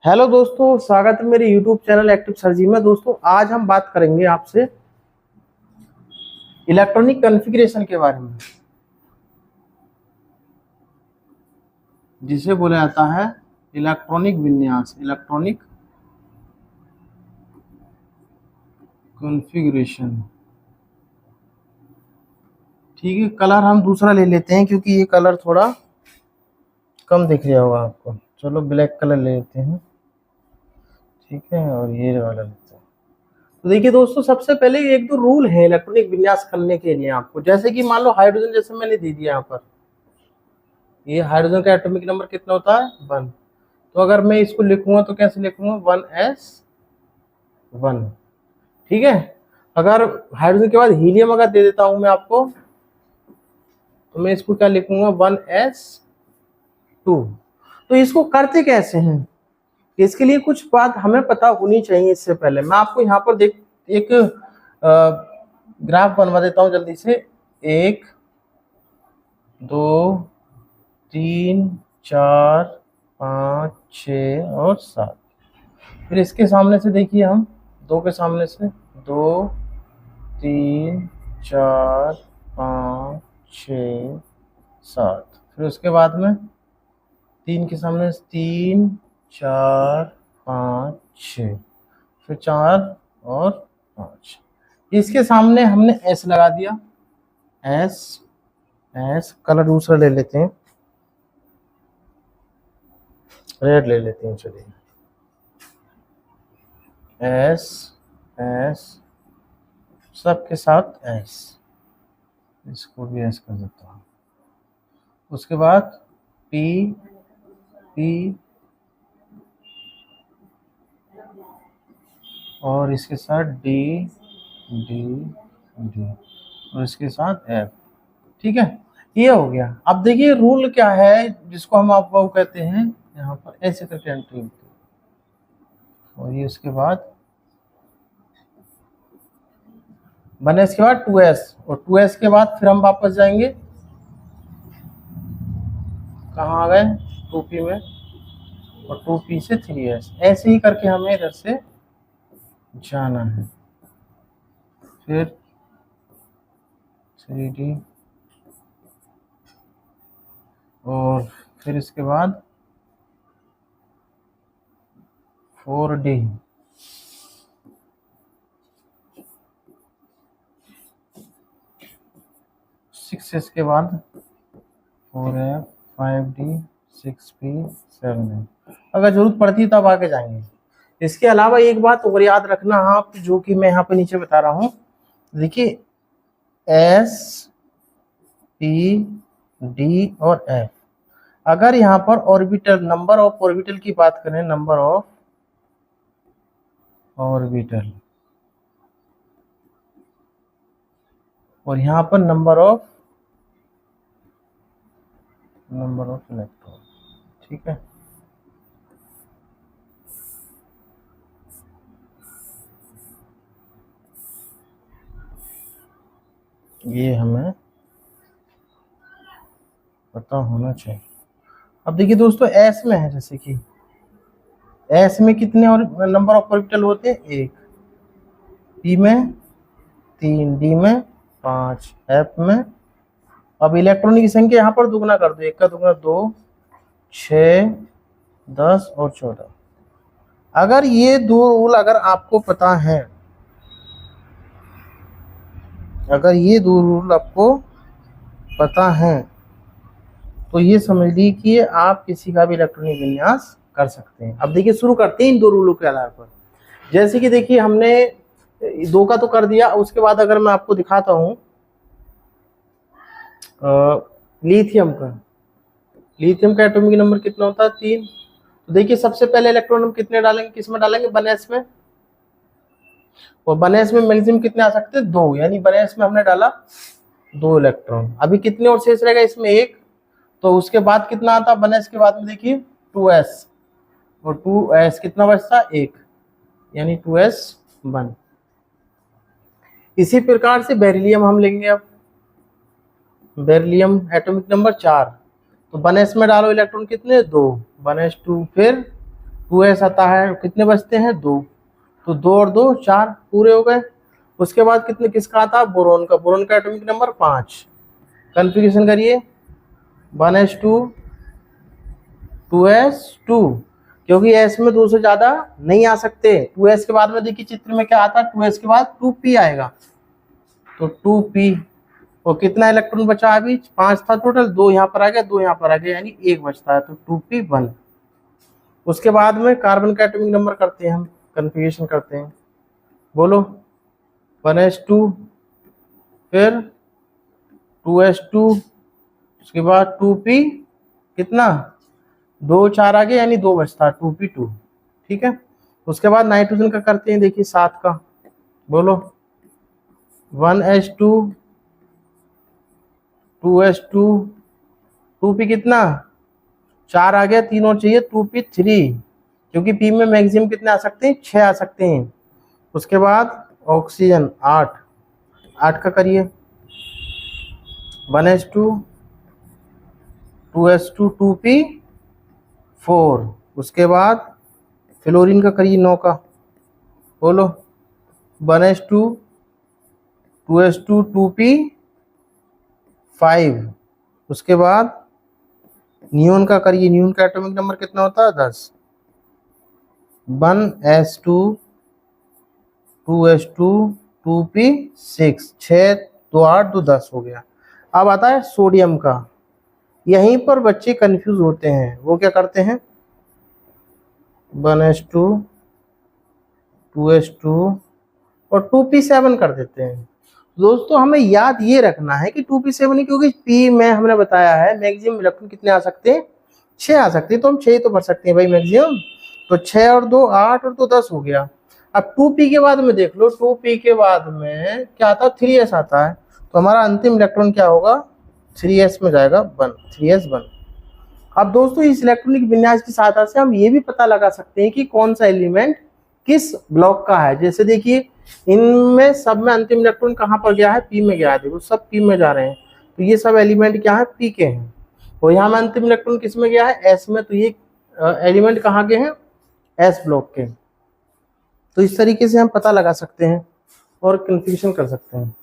Hello दोस्तों, स्वागत है मेरे यूट्यूब चैनल एक्टिव सर्जी में। दोस्तों आज हम बात करेंगे आपसे इलेक्ट्रॉनिक कॉन्फ़िगरेशन के बारे में, जिसे बोला जाता है इलेक्ट्रॉनिक विन्यास, इलेक्ट्रॉनिक कॉन्फ़िगरेशन। ठीक है, कलर हम दूसरा ले लेते हैं क्योंकि ये कलर थोड़ा कम दिख रहा होगा आपको। चलो ब्लैक कलर ले लेते हैं, ठीक है, और ये वाला लेते हैं। तो देखिए दोस्तों, सबसे पहले एक दो रूल है इलेक्ट्रॉनिक विन्यास करने के लिए आपको। जैसे कि मान लो हाइड्रोजन, जैसे मैंने दे दिया यहाँ पर, ये हाइड्रोजन का एटॉमिक नंबर कितना होता है 1। तो अगर मैं इसको लिखूंगा तो कैसे लिखूंगा 1s1। ठीक है, अगर हाइड्रोजन के बाद हीलियम अगर दे देता हूं मैं आपको, तो मैं इसको क्या लिखूंगा 1s2। तो इसको करते कैसे हैं, इसके लिए कुछ बात हमें पता होनी चाहिए। इससे पहले मैं आपको यहाँ पर एक ग्राफ बनवा देता हूँ जल्दी से। 1 2 3 4 5 6 और 7। फिर इसके सामने से देखिए, हम 2 के सामने से 2 3 4 5 6 7। फिर उसके बाद में 3 के सामने से 3 4 5 6, फिर 4 और 5। इसके सामने हमने एस लगा दिया। एस कलर दूसरा ले लेते हैं, रेड ले लेते हैं। चलिए एस सबके साथ एस, इसको भी एस कर देता हूँ। उसके बाद पी और इसके साथ डी और इसके साथ एफ। ठीक है, ये हो गया। अब देखिए रूल क्या है, जिसको हम आप वो कहते हैं यहाँ पर ऐसे करके एंट्री होती है, और ये उसके बाद बने इसके बाद 2s, और 2s के बाद फिर हम वापस जाएंगे, कहाँ आ गए 2p में, और 2p से 3s। ऐसे ही करके हमें इधर से जाना है। फिर 3d, और फिर इसके बाद 4d, 6s के बाद 4f 5d 6p 7f। अगर जरूरत पड़ती है तब आगे जाएंगे। इसके अलावा एक बात और याद रखना आप, जो कि मैं यहाँ पे नीचे बता रहा हूँ। देखिए एस पी डी और एफ, अगर यहाँ पर ऑर्बिटल, नंबर ऑफ ऑर्बिटल की बात करें, नंबर ऑफ ऑर्बिटल, और यहाँ पर नंबर ऑफ इलेक्ट्रॉन। ठीक है, ये हमें पता होना चाहिए। अब देखिए दोस्तों, एस में है, जैसे कि एस में कितने और नंबर ऑफ ऑर्बिटल होते हैं 1, पी में 3, डी में 5, एफ में। अब इलेक्ट्रॉन की संख्या यहाँ पर दुगना कर दो, 1 का दुगना 2, 6 10 और 14। अगर ये दो रूल अगर आपको पता है, अगर ये दो रूल आपको पता है, तो ये समझ लीजिए कि आप किसी का भी इलेक्ट्रॉनिक विन्यास कर सकते हैं। अब देखिए शुरू करते हैं इन दो रूलों के आधार पर। जैसे कि देखिए हमने 2 का तो कर दिया, उसके बाद अगर मैं आपको दिखाता हूं लिथियम का एटॉमिक नंबर कितना होता है 3। तो देखिए सबसे पहले इलेक्ट्रॉन हम कितने डालेंगे, किसमें डालेंगे 1s में, और 1s में मैक्सिमम कितने आ सकते हैं 2, यानी 1s में हमने डाला 2 इलेक्ट्रॉन। अभी कितने और शेष रहेगा इसमें 1, तो उसके बाद कितना आता 1s के बाद में देखिए 2s, और 2s कितना बचता 1, यानी 2s1। इसी प्रकार से बेरिलियम हम लेंगे। अब बेरिलियम एटॉमिक नंबर 4, तो 1s में डालो इलेक्ट्रॉन कितने 2, 1s2, फिर 2s आता है, कितने बचते हैं 2, तो 2 और 2 4 पूरे हो गए। उसके बाद कितने किसका आता है बोरोन का, बोरोन का एटॉमिक नंबर 5। कन्फिगरेशन करिए 1s2 2s2, क्योंकि s में 2 से ज्यादा नहीं आ सकते। 2s के बाद में देखिए चित्र में क्या आता है, 2s के बाद 2p आएगा, तो 2p। और कितना इलेक्ट्रॉन बचा अभी, 5 था टोटल, 2 यहाँ पर आ गया, 2 यहाँ पर आ गया, यानी 1 बचता है, तो 2p1। उसके बाद में कार्बन का एटॉमिक नंबर करते हैं हम, कन्फिगरेशन करते हैं, बोलो 1s2, फिर 2s2, उसके बाद 2p, कितना 2 4 आ गया, यानी 2 बचता है, 2p2। ठीक है, उसके बाद नाइट्रोजन का करते हैं, देखिए 7 का, बोलो 1s2 2s2 2p कितना 4 आ गया, 3 और चाहिए, 2p3, क्योंकि p में मैक्सिमम कितने आ सकते हैं 6 आ सकते हैं। उसके बाद ऑक्सीजन 8 का करिए 1s2 2s2 2p4। उसके बाद फ्लोरीन का करिए 9 का, बोलो 1s2 2s2 2p5। उसके बाद नियोन का करिए, नियोन का एटॉमिक नंबर कितना होता है 10, 1s2 2s2 2p6, 6 2 8 2 10 हो गया। अब आता है सोडियम का, यहीं पर बच्चे कंफ्यूज होते हैं, वो क्या करते हैं 1s2 2s2 और 2p7 कर देते हैं। दोस्तों हमें याद ये रखना है कि 2p7 क्योंकि p में हमने बताया है मैक्सिमम इलेक्ट्रॉन कितने आ सकते हैं 6 आ सकते हैं, तो हम 6 ही तो भर सकते हैं भाई मैक्सिमम, तो 6 और 2 8 और 2 10 हो गया। अब 2p के बाद में देख लो, 2p के बाद में क्या आता है 3s आता है, तो हमारा अंतिम इलेक्ट्रॉन क्या होगा 3s में जाएगा 1, 3s1। अब दोस्तों इस इलेक्ट्रॉनिक विन्यास की सहायता से हम ये भी पता लगा सकते हैं कि कौन सा एलिमेंट किस ब्लॉक का है। जैसे देखिए इनमें सब में अंतिम इलेक्ट्रॉन कहाँ पर गया है p में गया है, देखो सब p में जा रहे हैं, तो ये सब एलिमेंट क्या है p के हैं। और यहाँ में अंतिम इलेक्ट्रॉन किस में गया है s में, तो ये एलिमेंट कहाँ के हैं s ब्लॉक के। तो इस तरीके से हम पता लगा सकते हैं और कन्फ्यूजन कर सकते हैं।